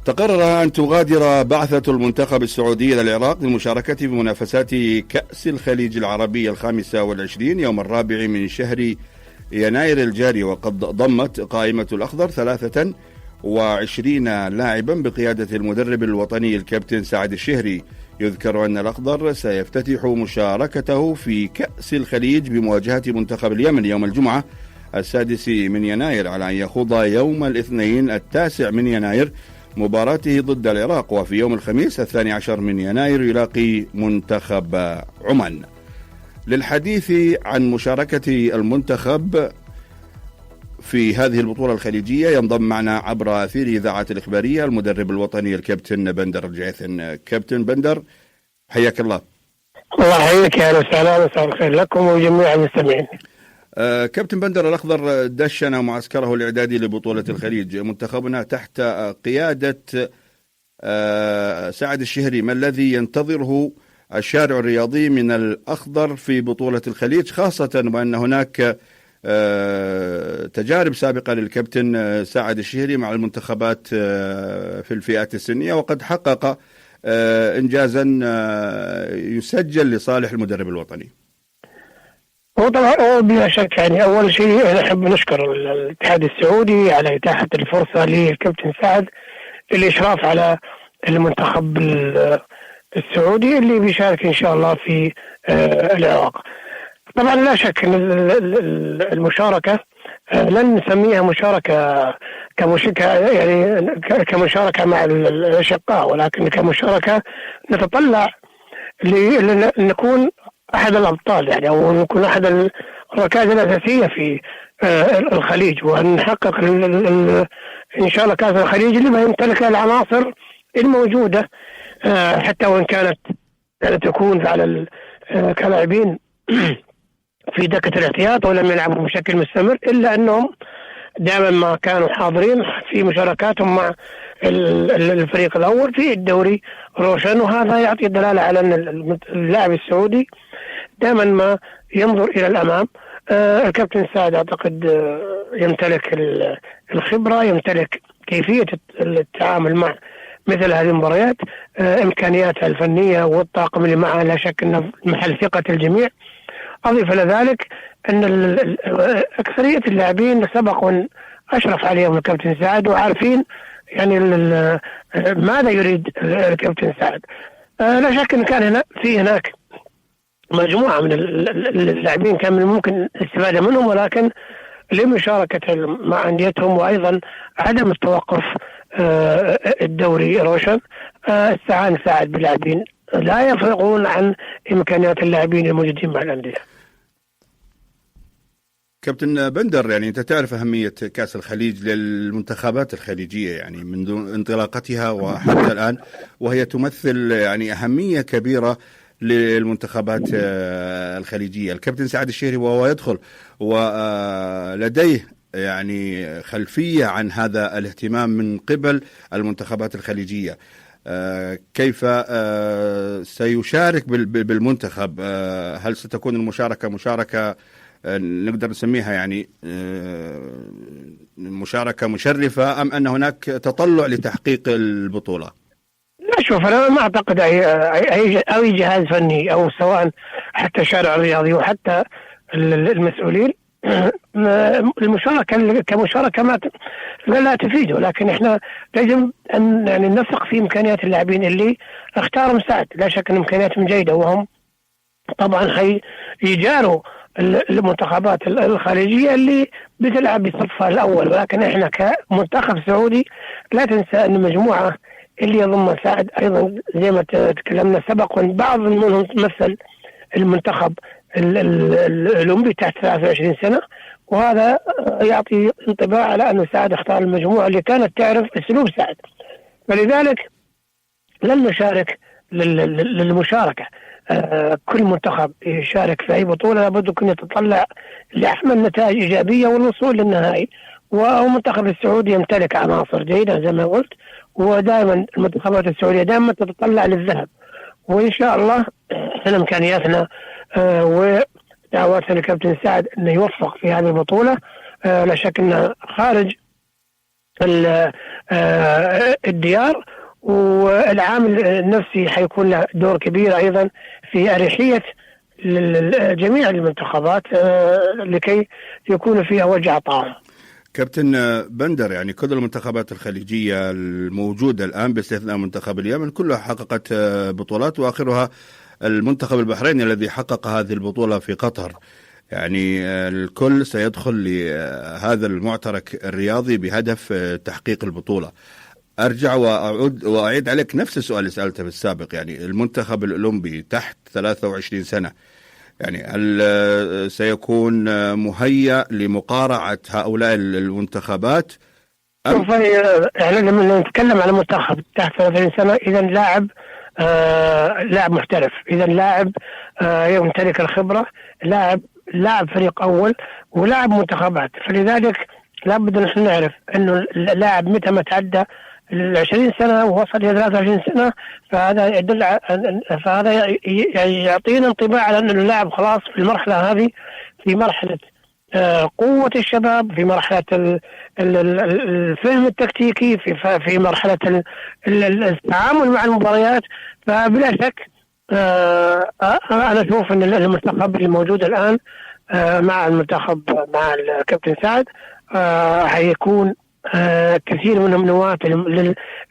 تقرر أن تغادر بعثة المنتخب السعودي إلى العراق للمشاركة في منافسات كأس الخليج العربي 25 يوم 4 من شهر يناير الجاري، وقد ضمت قائمة الأخضر 23 لاعبا بقيادة المدرب الوطني الكابتن سعد الشهري. يذكر أن الأخضر سيفتتح مشاركته في كأس الخليج بمواجهة منتخب اليمن يوم الجمعة 6 من يناير، على أن يخوض يوم الاثنين 9 من يناير مباراته ضد العراق، وفي يوم الخميس 12 من يناير يلاقي منتخب عمان. للحديث عن مشاركة المنتخب في هذه البطولة الخليجية ينضم معنا عبر أثير إذاعة الإخبارية المدرب الوطني الكابتن بندر الجعيثن. كابتن بندر، حياك الله. الله يحييك يا أهلا وسهلا، مساء الخير لكم وجميع المستمعين. كابتن بندر، الأخضر دشن معسكره الإعدادي لبطولة الخليج. منتخبنا تحت قيادة سعد الشهري، ما الذي ينتظره الشارع الرياضي من الأخضر في بطولة الخليج، خاصة وأن هناك تجارب سابقة للكابتن سعد الشهري مع المنتخبات في الفئات السنية، وقد حقق إنجازا يسجل لصالح المدرب الوطني؟ هو طبعا بلا شك، يعني أول شيء نحب نشكر الاتحاد السعودي على إتاحة الفرصة للكابتن سعد للإشراف على المنتخب السعودي اللي بيشارك إن شاء الله في العراق. طبعا لا شك أن المشاركة لن نسميها مشاركة يعني كمشاركة مع الأشقاء، ولكن كمشاركة نتطلع لنكون أحد الأبطال، يعني أو نكون أحد الركائز الأساسية في الخليج، وأن نحقق إن شاء الله كأس الخليج اللي ما يمتلك العناصر الموجودة، حتى وإن كانت تكون على كلاعبين في دكة الاحتياط ولم يلعبوا بشكل مستمر، إلا أنهم دائما ما كانوا حاضرين في مشاركاتهم مع الفريق الأول في الدوري روشن. وهذا يعطي دلالة على أن اللاعب السعودي دائما ما ينظر إلى الأمام. الكابتن سعد أعتقد يمتلك الخبرة، يمتلك كيفية التعامل مع مثل هذه المباريات، إمكانياتها الفنية والطاقم اللي معها لا شك أنه محل ثقة الجميع. أضيف إلى ذلك أن أكثرية اللاعبين سبق أشرف عليهم الكابتن سعد وعارفين يعني ماذا يريد الكابتن سعد. لا شك أن كان هناك مجموعة من اللاعبين كان من الممكن الاستفادة منهم، ولكن لمشاركة مع أنديتهم وأيضا عدم التوقف الدوري روشن استعان سعد بلاعبين لا يفرقون عن إمكانيات اللاعبين الموجودين مع الأندية. كابتن بندر، يعني أنت تعرف أهمية كأس الخليج للمنتخبات الخليجية يعني منذ انطلاقتها وحتى الآن، وهي تمثل يعني أهمية كبيرة للمنتخبات الخليجية. الكابتن سعد الشهري وهو يدخل ولديه يعني خلفية عن هذا الاهتمام من قبل المنتخبات الخليجية، كيف سيشارك بالمنتخب؟ هل ستكون المشاركة مشاركة نقدر نسميها يعني مشاركة مشرفة، أم أن هناك تطلع لتحقيق البطولة؟ لا، شوف، أنا ما أعتقد أي جهاز فني أو سواء حتى الشارع الرياضي وحتى المسؤولين المشاركة كمشاركة ما لا تفيد، ولكن احنا يجب أن يعني نثق في إمكانيات اللاعبين اللي اختارهم سعد. لا شك أن إمكانياتهم جيدة، وهم طبعا يجاروا المنتخبات الخارجية اللي بتلعب بصفها الأول، ولكن احنا كمنتخب سعودي لا تنسى أن المجموعة اللي يضم سعد أيضا زي ما تكلمنا سبق، بعض منهم مثل المنتخب الأولمبي تحت 23 سنة، وهذا يعطي انطباع على أن سعد اختار المجموعة اللي كانت تعرف أسلوب سعد. فلذلك لن نشارك للمشاركة. كل منتخب يشارك في أي بطولة لابد أن يتطلع لأحمل نتائج إيجابية والوصول للنهائي، والمنتخب السعودي يمتلك عناصر جيدة زي ما قلت، ودائما المنتخبات السعودية دائما تتطلع للذهب، وإن شاء الله احنا إمكانياتنا ودعواتنا لكابتن سعد أنه يوفق في هذه البطولة. لا شك أنه خارج الديار. والعامل النفسي حيكون له دور كبير أيضا في أريحية جميع المنتخبات لكي يكون فيها وجه طعام. كابتن بندر، يعني كل المنتخبات الخليجية الموجودة الآن باستثناء منتخب اليمن كلها حققت بطولات، وآخرها المنتخب البحريني الذي حقق هذه البطولة في قطر. يعني الكل سيدخل لهذا المعترك الرياضي بهدف تحقيق البطولة. أرجع وأعيد عليك نفس السؤال اللي سألته في السابق، يعني المنتخب الأولمبي تحت 23 سنة، يعني هل سيكون مهيأ لمقارعة هؤلاء المنتخبات؟ يعني لما نتكلم على منتخب تحت 30 سنة، إذا لاعب محترف، إذا لاعب يمتلك الخبرة، لاعب فريق أول ولاعب منتخبات. فلذلك لابد أن نحن نعرف أنه اللاعب متى ما تعدى 20 سنة ووصل إلى 23 سنة، فهذا يدل فهذا يعطينا انطباع على أن اللاعب خلاص في المرحلة هذه، في مرحلة قوة الشباب، في مرحلة الفهم التكتيكي، في مرحلة التعامل مع المباريات. فبلا شك أنا أشوف أن المنتخب الموجود الآن مع الكابتن سعد هيكون كثير منهم نواة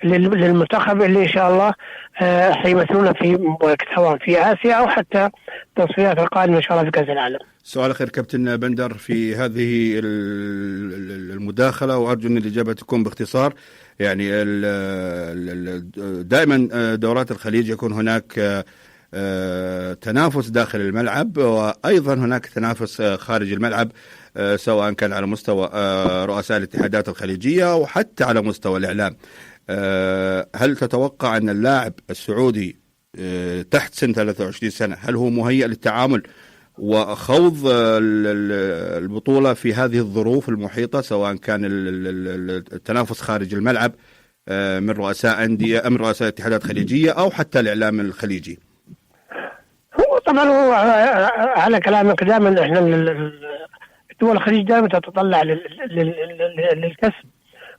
للمنتخب اللي إن شاء الله حيمثلون سواء في آسيا أو حتى تصفيات القادمة إن شاء الله في كأس العالم. سؤال أخير كابتن بندر في هذه المداخلة، وأرجو أن الإجابة تكون باختصار. يعني دائما دورات الخليج يكون هناك تنافس داخل الملعب، وأيضا هناك تنافس خارج الملعب، سواء كان على مستوى رؤساء الاتحادات الخليجية وحتى على مستوى الإعلام. هل تتوقع أن اللاعب السعودي تحت سن 23 سنة هل هو مهيأ للتعامل وخوض البطولة في هذه الظروف المحيطة، سواء كان التنافس خارج الملعب من رؤساء أندية من رؤساء اتحادات خليجية أو حتى الإعلام الخليجي؟ هو طبعا هو على كلامك دائما احنا دول الخليج دائما تتطلع للكسب،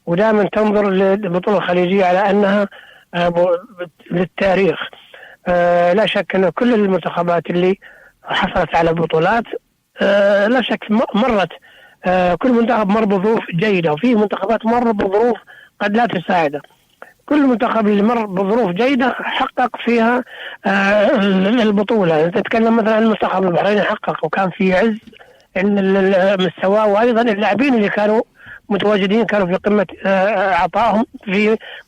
ودائما تنظر للبطولة الخليجية على أنها للتاريخ. لا شك أن كل المنتخبات اللي حصلت على بطولات لا شك مرت، كل منتخب مر بظروف جيدة، وفي منتخبات مر بظروف قد لا تساعده. كل منتخب اللي مر بظروف جيدة حقق فيها البطولة. تتكلم مثلا عن المنتخب البحريني، حقق وكان في عز المستوى، وأيضا اللاعبين اللي كانوا متواجدين كانوا في قمة عطائهم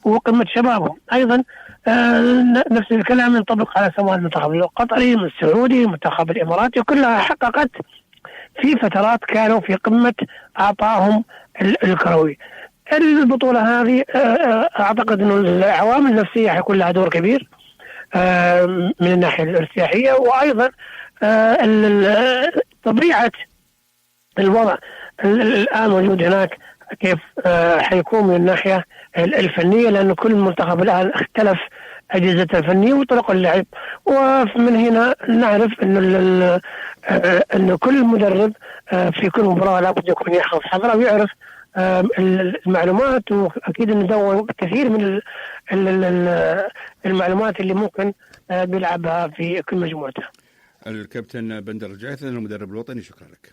وقمة شبابهم. أيضا نفس الكلام ينطبق على سواء المنتخب القطري، السعودي، المنتخب الإماراتي، كلها حققت في فترات كانوا في قمة عطائهم الكروي. البطولة هذه أعتقد أن العوامل النفسية حيكون لها دور كبير من الناحية الارتياحية، وأيضا طبيعة الوضع الآن موجود هناك كيف حيكون من الناحية الفنية، لأن كل منتخب الآن اختلف أجهزة الفنية وطرق اللعب. ومن هنا نعرف أن كل مدرب في كل مباراة لابد يكون يحفظ حذره ويعرف المعلومات، وأكيد أنه دون كثير من المعلومات اللي ممكن بيلعبها في كل مجموعته. الكابتن بندر الجعيث المدرب الوطني، شكرا لك.